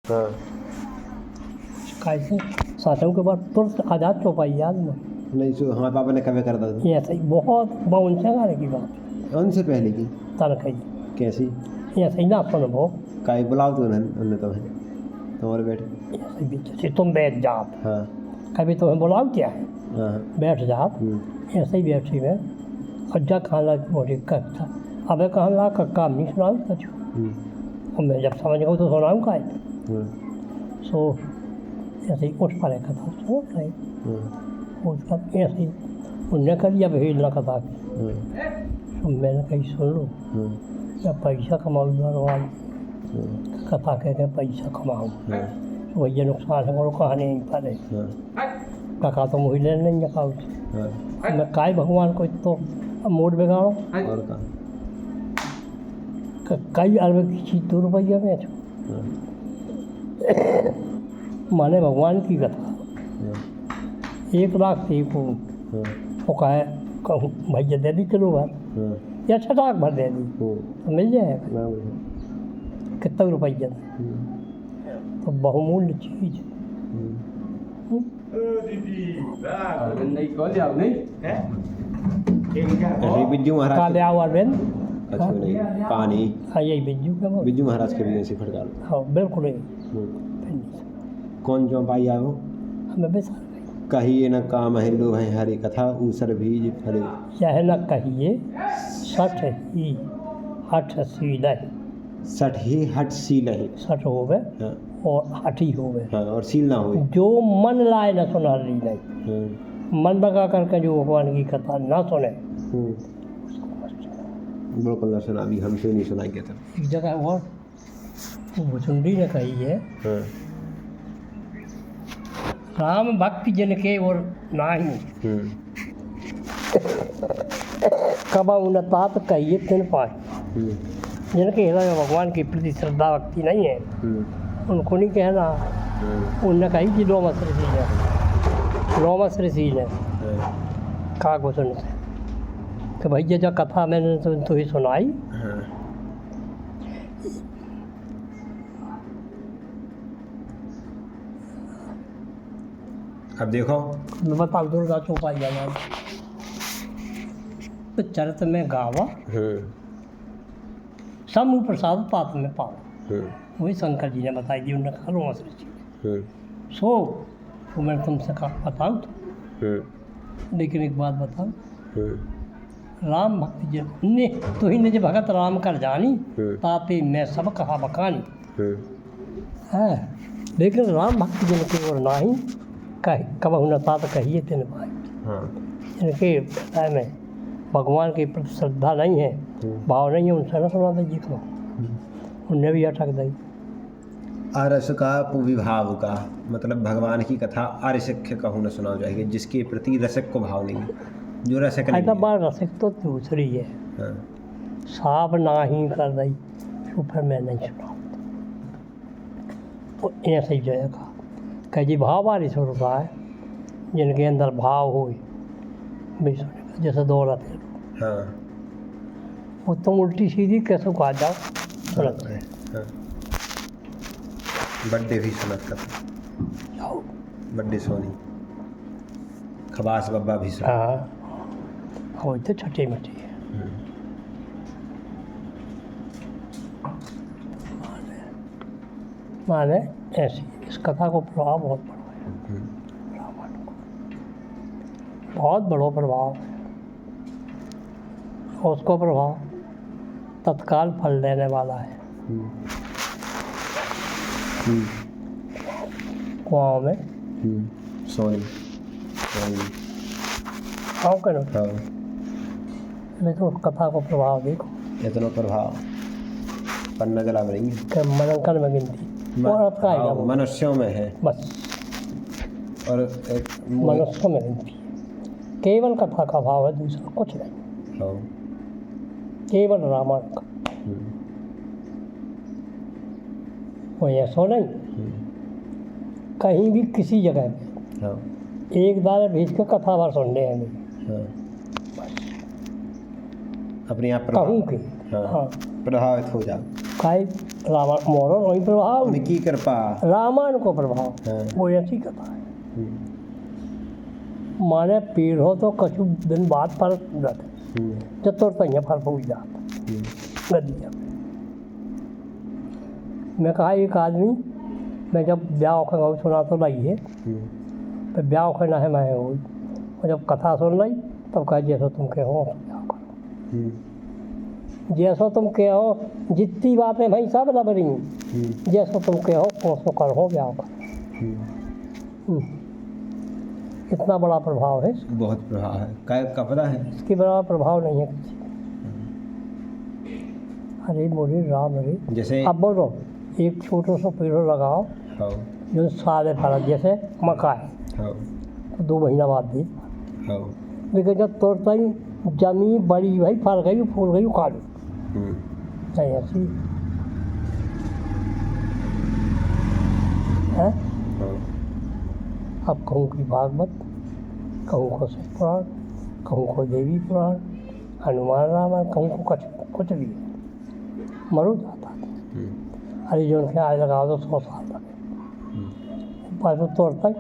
हाँ कैसे सासों के बाद तुरंत आज़ाद चौपाई याद में नहीं सो हमारे पापा ने कभी करता था ये ऐसा ही बहुत बाउन से गाने की बात उनसे पहले की तनखी कैसी ये ऐसा ही ना सुन वो काई बुलाओ तो उन्हें तो है तुम्हारे बैठे ऐसे भी जैसे तुम बैठ जात हाँ कभी तुम्हें बुलाओ क्या है हाँ बैठ जात ऐसे ही बैठी में अज्जा खाना मोटी करता अबे कहाँ ला कक्का नहीं सुनाऊँ सच और मैं जब समझ गया तो सुनाऊँ का सो ऐसे ही उठ पड़े कथा सुनो नहीं उसका ऐसे ही उनने कर दिया भेज ना कथा तो मैंने कहीं सुन लो मैं पैसा कमाऊँ दरवाज कथा कह के पैसा कमाऊँ तो भैया नुकसान है वो कहानी नहीं पड़े कहा तो मुझे लेने नहीं कहा मैं काय भगवान को तो मूड बिगाड़ो कई अरब की चीज़ 2 रुपया में माने भगवान की कथा 1 लाख थी को वो कहे कहूँ भैया दे दी किलो भर या 6 लाख भर दे दी तो मिल जाएगा कितना रुपया तो बहुमूल्य चीज़ बिज्जू महाराज काले आवाज़ अच्छा नहीं पानी हाँ यही बिज्जू का वो बिज्जू महाराज के भी ऐसे फटकार हाँ बिल्कुल ही कौन जो पाई आए हो हमें बेसा कहिए न काम है लो है हरी कथा ऊसर बीज फरे चाहे न कहिए सठ ही हठ सील सठ ही हट सील है सठ हो गए हाँ, और हठ ही हो गए हाँ, और सील ना हो जो मन लाए न सुना ली नहीं मन बगा करके जो भगवान की कथा ना सुने बिल्कुल ना सुना अभी हमसे नहीं सुनाएंगे तो एक जगह और भुचुंडी ने कही है हाँ, राम भक्ति जन के और नाही कबा उन तात कहिए तिन पाए जिनके हृदय में भगवान के प्रति श्रद्धा भक्ति नहीं है उनको नहीं कहना उनने कही कि लोमस ऋषि ने कहा को सुन से तो भैया जो कथा मैंने तो ही सुनाई अब देखो मैं बताऊँ दुर्गा चौपाई जाना तो चरित में गावा समूह प्रसाद पाप में पाओ वही शंकर जी ने बताई दी उन्होंने कहा रोमस ऋषि सो तो मैंने तुमसे कहा बताऊँ तो लेकिन एक बात बताऊँ राम भक्ति जन ने तो ही निज भगत राम कर जानी तापे मैं सब कहा बकानी है लेकिन राम भक्ति जन की ओर नाही कह कब न तात कहिए तेन भाई इनके हृदय में भगवान के प्रति श्रद्धा नहीं है भाव नहीं है उनसे न सुना दीजिए को उनने भी अटक दी अरस का पुविभाव का मतलब भगवान की कथा अरसिक कहूँ न सुनाओ जाएगी जिसके प्रति रसिक को भाव नहीं है जो रसिक नहीं बार रसिक तो दूसरी है साफ ना ही कर दी तो फिर मैं नहीं सुना तो ऐसे ही जाएगा कह जी भाव वाली सुनता है जिनके अंदर भाव हो भी सुनेगा जैसे दौलत है वो तुम उल्टी सीधी कैसे खा जाओ सुनत है बर्थडे भी सुनत कर जाओ बर्थडे सोनी खबास बब्बा भी सुन हाँ हो तो छठी मिट्टी है माने ऐसी इस कथा को प्रभाव बहुत बड़ा है रावण को बहुत बड़ा प्रभाव है और उसको प्रभाव तत्काल फल देने वाला है कुआं में सोनी हाँ करो लेकिन उस कथा को प्रभाव देखो इतना प्रभाव पन्ना जला में नहीं कि मनंकन में गिनती औरत का आएगा वो मनुष्यों में है बस और मनुष्य में गिनती केवल कथा का भाव है दूसरा कुछ नहीं केवल रामायण का वो ऐसा नहीं कहीं भी किसी जगह में एक दार भेज के कथा भर सुनने हैं अपने आप कहूँ कि प्रभावित हो जाओ काय रामायण मोहन वही प्रभाव, उनकी कृपा। रामायण को प्रभाव, हाँ। वो ऐसी कथा है। माने पेड़ हो तो कछु दिन बाद फल रहते, जब तो तैयार फल पहुँच जाता गदिया। मैं कहा एक आदमी, मैं जब ब्याह का गाँव सुना तो नहीं है, तो ब्याह का ना है मैं हुई, और जब कथा सुन रही तब कहा जैसा तुम कहो ब्याह करो, जैसा तुम कहो, जितनी बातें भाई सब रब रही, जैसा तुम कहो कौन करो ब्याह करो। इतना बड़ा प्रभाव है, बहुत प्रभाव है, काय का पता है, इसके बड़ा प्रभाव नहीं है किसी। अरे मोरे राम रे, जैसे अब बोलो एक छोटा सा पेड़ लगाओ हाँ जो सारे फल, जैसे मक्का है हाँ तो 2 महीना बाद दे, हाँ लेकिन जब तोड़ता ही जमी बड़ी भाई फल गई फूल गई उखाड़ नहीं ऐसी है। अब कहूँ की भागवत, कहूँ को शिव पुराण, कहूँ को देवी पुराण, हनुमान रामायण, कहूँ को कुछ भी मरो जाता। अरे जो उनके आज लगाओ तो 100 साल लगे, बाद में तोड़ता ही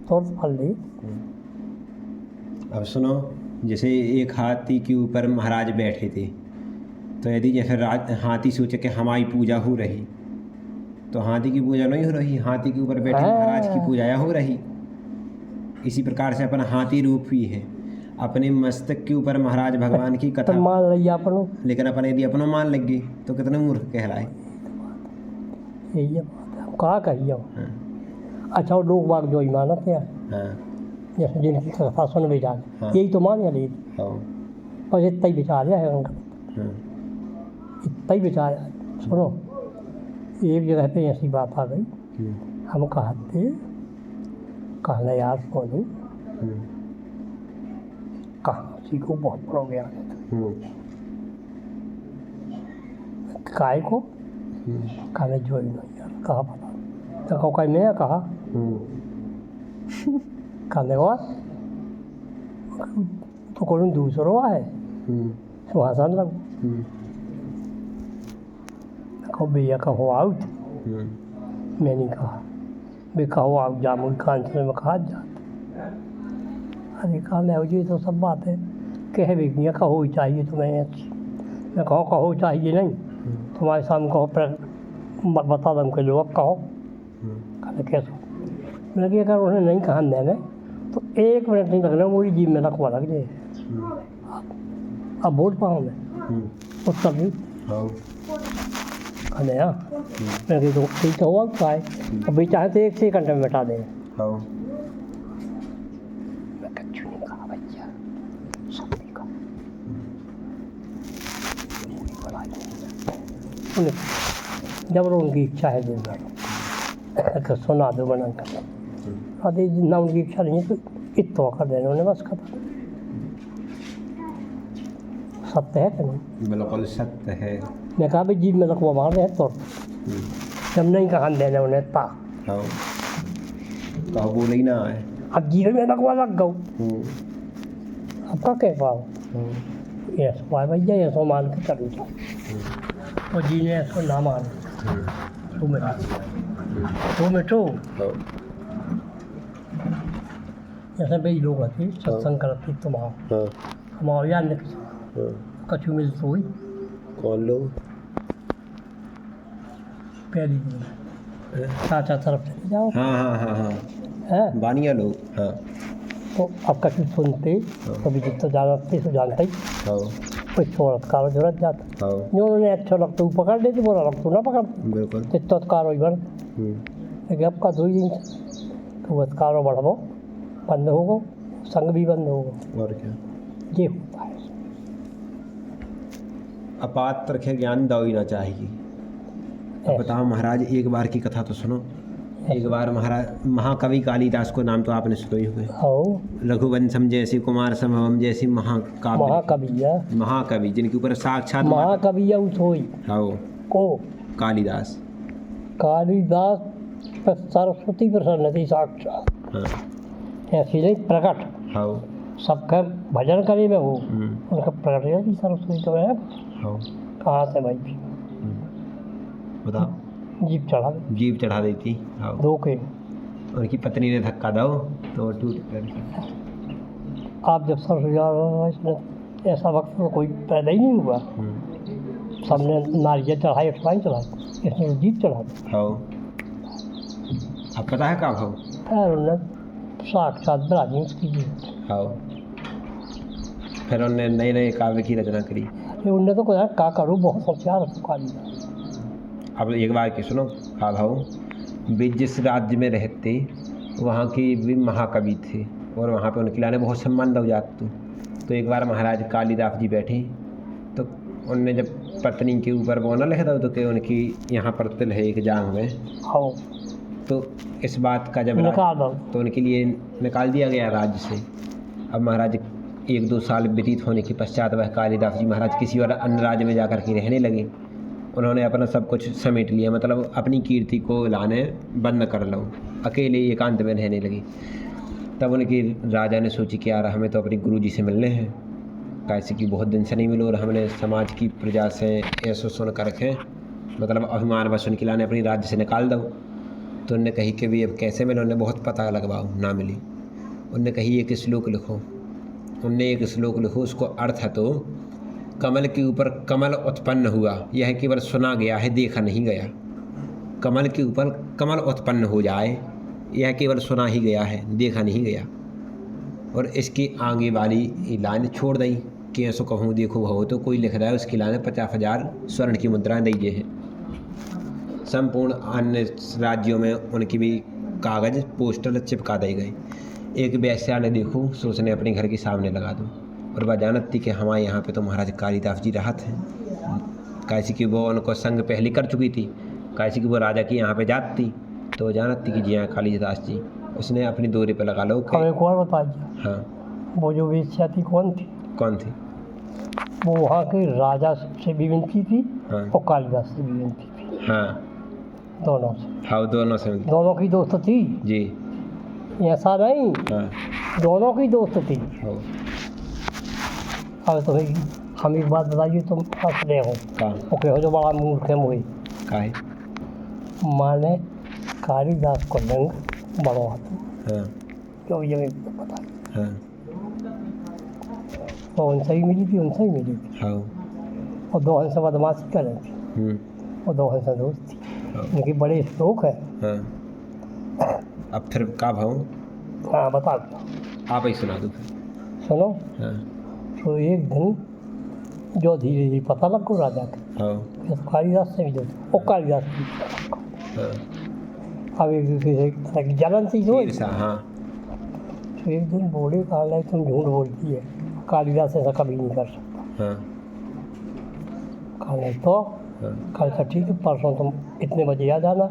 तोड़ फल ली। अब सुनो, जैसे एक हाथी के ऊपर महाराज बैठे थे, तो यदि जैसे हाथी सोचे कि हमारी पूजा हो रही, तो हाथी की पूजा नहीं हो रही, हाथी के ऊपर बैठे महाराज की पूजा हो रही। इसी प्रकार से अपना हाथी रूप ही है, अपने मस्तक के ऊपर महाराज भगवान की कथा मान लिया अपनों, लेकिन अपन यदि अपनों मान लग गए तो कितने मूर्ख कहलाए। यही है बात है, कहा कहिए। हाँ। अच्छा और लोग बाग जो मानत है, हाँ जैसे जिनकी कथा सुन विचार, हाँ। यही तो मान ले, हाँ बस इतना ही विचार है उनका, हाँ इतना ही विचार है। सुनो एक जगह पे ऐसी बात आ गई, हम कहने यार सुनो कहाँ सी को बहुत बड़ा ज्ञान है, काय को कहने जो ही नहीं यार कहा पता, तो कहो कहीं मैं कहा कहने को तो कोई दूसरा है सुहासन लग कहो भैया कहो आउट, मैंने कहा भी कहो आउट जामुन कान से में कहा जाता। अरे कहा मैं जी तो सब बात है, कह भी भैया कहो चाहिए तुम्हें अच्छी, मैं कहो चाहिए नहीं, तुम्हारे सामने कहो बता दम के लोग कहो, कहते कैसे, मैंने कि अगर उन्हें नहीं कहा मैंने तो 1 मिनट नहीं लगना, वही जीव में रखवा लग जाए। अब वोट पाऊँ मैं उस तभी कहने मैं तो ठीक तो हुआ पाए, अभी चाहे तो 1 सेकंड में मिटा दें। मैं कच्चू नहीं कहा भैया, सब नहीं कहा, जब उनकी इच्छा है दिन भर सुना दो बना कर, अरे ना उनकी इच्छा नहीं है तो इतना कर देना उन्हें बस खत्म। सत्य है कि नहीं? बिल्कुल सत्य है। मैं कहा भाई जीव में लकवा मार रहे हैं तो जब नहीं कहा देना उन्हें ता कहो बोले ही ना है, अब जीव में लकवा लग गऊ, अब का कह पाओ ऐसा पाए भैया ऐसा मान के करूँ और जी ने ऐसा ना मान तो मिटो जैसे भाई लोग आते सत्संग करते तुम्हारा हमारे याद कछु मिल तो हुई कौन लोग पहली चाचा तरफ चले जाओ, हाँ बानिया लोग, हाँ तो अब कछु सुनते कभी जितना जानते तो जानते ही कोई चौड़त्कार जरूरत जाता जो उन्होंने अच्छा लगता वो पकड़ लेते, बोला लगता ना पकड़ते बिल्कुल तित्कार हो बढ़, लेकिन अब का 2 दिन तो उत्कार बढ़ो बंद होगा, संग भी बंद होगा, और क्या ये होता है। अपात्र के ज्ञान दो ही ना चाहिए। अब बताओ महाराज, एक बार की कथा तो सुनो। एक बार महाराज महाकवि कालिदास को नाम तो आपने सुना ही होगा, रघुवंशम जैसे कुमार संभवम जैसी महाकवि जिनके ऊपर साक्षात महाकवि को कालिदास पर सरस्वती प्रसन्न थी साक्षात ऐसी नहीं प्रकट, सबका भजन करे में वो उनका प्रकट सरस्वती तो है कहाँ से भाई बताओ। जीप चढ़ा दी, जीप चढ़ा दी थी। हाँ, दो के। उनकी पत्नी ने धक्का दो तो वो टूट कर। आप जब सर जा रहा इसमें ऐसा वक्त तो कोई पैदा ही नहीं हुआ। सबने नारियल चढ़ाई, अठवाइन चढ़ाई, इसने तो जीप चढ़ा दी। हाँ, अब पता है कब हो? फिर उन्हें साक्षात बराजी उसकी जीप। हाँ, फिर उन्होंने नए नए काव्य की रचना करी। उनने तो कहा का करूँ, बहुत होशियार है काली। अब एक बार की सुनो। हाँ भाऊ, वे जिस राज्य में रहते वहाँ के भी महाकवि थे और वहाँ पे उनके लाने बहुत सम्मान दो जात तो एक बार महाराज कालिदास जी बैठे तो उनने जब पत्नी के ऊपर वो ना लिखा था तो कि उनकी यहाँ पर तिल है एक जांग में। हाँ, तो इस बात का जब निकाल दो तो उनके लिए निकाल दिया गया राज्य से। अब महाराज 1-2 साल व्यतीत होने के पश्चात वह कालिदास जी महाराज किसी और अन्य राज्य में जाकर के रहने लगे। उन्होंने अपना सब कुछ समेट लिया, मतलब अपनी कीर्ति को लाने बंद कर लो, अकेले एकांत में रहने लगे। तब उनके राजा ने सोची कि यार हमें तो अपने गुरु जी से मिलने हैं, कैसे कि बहुत दिन से नहीं मिलो और हमने समाज की प्रजा से ऐसा सुन कर रखे, मतलब अभिमान बस उनके लाने अपनी राज्य से निकाल दो। तो उनने कही कि भी अब कैसे मिलो, उन्होंने बहुत पता लगवाओ ना मिली। उनने कही एक श्लोक लिखो। उनने एक श्लोक लिखो, उसको अर्थ है तो कमल के ऊपर कमल उत्पन्न हुआ, यह केवल सुना गया है, देखा नहीं गया। कमल के ऊपर कमल उत्पन्न हो जाए, यह केवल सुना ही गया है, देखा नहीं गया। और इसकी आगे वाली लाइन छोड़ दी कि ऐसा कहूँ देखो हो तो कोई लिख रहा है उसकी लाइन 50,000 स्वर्ण की मुद्राएं दीजिए हैं। संपूर्ण अन्य राज्यों में उनकी भी कागज़ पोस्टर चिपका दिए गए। एक वेश्या ने देखो सो उसने अपने घर के सामने लगा दो और वह जानती कि हमारे यहाँ पे तो महाराज कालिदास जी रहत हैं, कैसे कि वो उनको संग पहले कर चुकी थी, कैसे कि वो राजा की यहाँ पे जाती तो वो जानती कि जी हाँ कालिदास जी। उसने अपनी दोरे पे लगा लो। एक और बताइए। हाँ, वो जो वेश्या थी कौन थी? कौन थी? वो वहाँ के राजा से भी विनती थी। हाँ, और कालिदास से भी विनती थी। हाँ, दोनों से। हाँ, दोनों से दोनों की दोस्त थी जी। ऐसा नहीं। हाँ, दोनों की दोस्त थी। हाँ। अब तो भाई हम एक बात बताइए, तुम हंस रहे हो ओके हो जो बड़ा मूर्ख है मुझे काहे? माने कालिदास को रंग बड़ो आता। हाँ, क्यों ये मेरे को पता है। हाँ, और उनसे ही मिली थी। हाँ, और दो हंस बदमाशी कर रही थी और दो हंस दोस्त थी। उनके बड़े शौक है। हाँ। अब फिर का भाव? हाँ बता दो, आप ही सुना दो फिर। सुनो। हाँ, तो एक दिन जो धीरे धीरे पता लग को राजा का। हाँ, कालिदास से भी जो और कालिदास भी। हाँ, अब एक दूसरे तरह की जलन सी जो हाँ, तो एक दिन बोले कालिदास तुम झूठ बोलती है, कालिदास ऐसा कभी नहीं कर सकता। हाँ, कालिदास तो कल का ठीक है, परसों तुम इतने बजे आ जाना,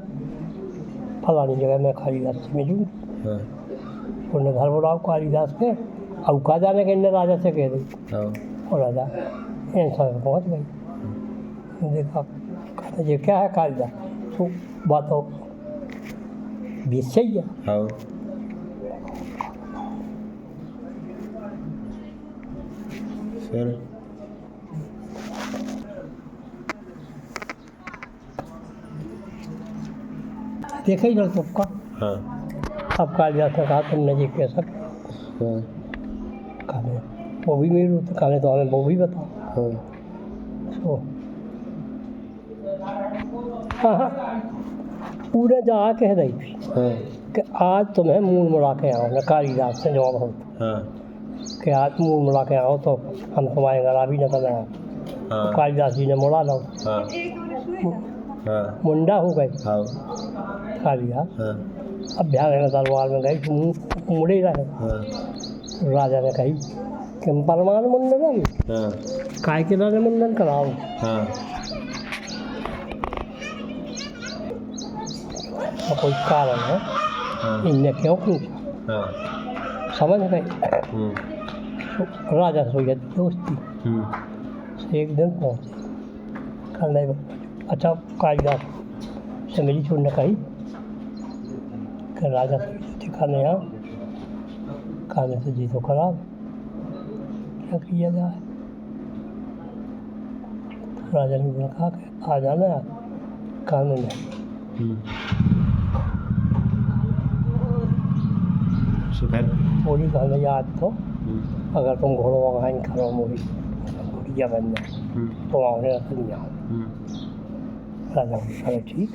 फलानी जगह मैं कालिदास से मिलूँगी। हाँ, उन्हें घर बुलाओ कालिदास के, अब कहा जाने के इन्हें राजा से कह दी। हाँ, और राजा इंसान पहुँच गई। देखा कहते ये क्या है कालिदास, तो बात हो बीच सही है। हाँ, फिर देखा ही लड़कों का। हाँ, अब कालिदास ने कहा तुमने ये कैसा हाँ, कहा वो भी मेरे तो कहा तो हमें वो भी बताओ। हाँ, तो हाँ पूरे जहाँ कह रही थी हाँ, कि आज तुम्हें मूल मुड़ा के आओ ना, कालिदास से जवाब हो हाँ, कि आज मूल मुड़ा के आओ तो हम तुम्हारे घर भी न करना। हाँ, कालिदास जी ने मुड़ा लो, हाँ, हाँ, मुंडा हो गई हाँ, कालिदास। हाँ, अब ध्यान रखना दरबार में गई तो मुँह मुड़े रहे। हाँ, राजा ने कही कि परमान मुंडन हाँ, काय के नारे मुंडन कराओ। हाँ, तो कोई कारण है हाँ, इनने क्यों पूछा, हाँ, समझ गए। हम्म, तो राजा से हुई दोस्ती से एक दिन पहुँचे करने। अच्छा कालिदास से मेरी चुन ने कही कि राजा से ठिकाने यहाँ खाने से जी तो खराब, क्या किया जाए। तो राजा ने कहा कि आ जाना कानून है। फिर मोरी कहना याद तो अगर तुम घोड़ों वहाँ करो मोरी घोड़िया बन जाए तो वहाँ नहीं आओ। राजा बोला ठीक।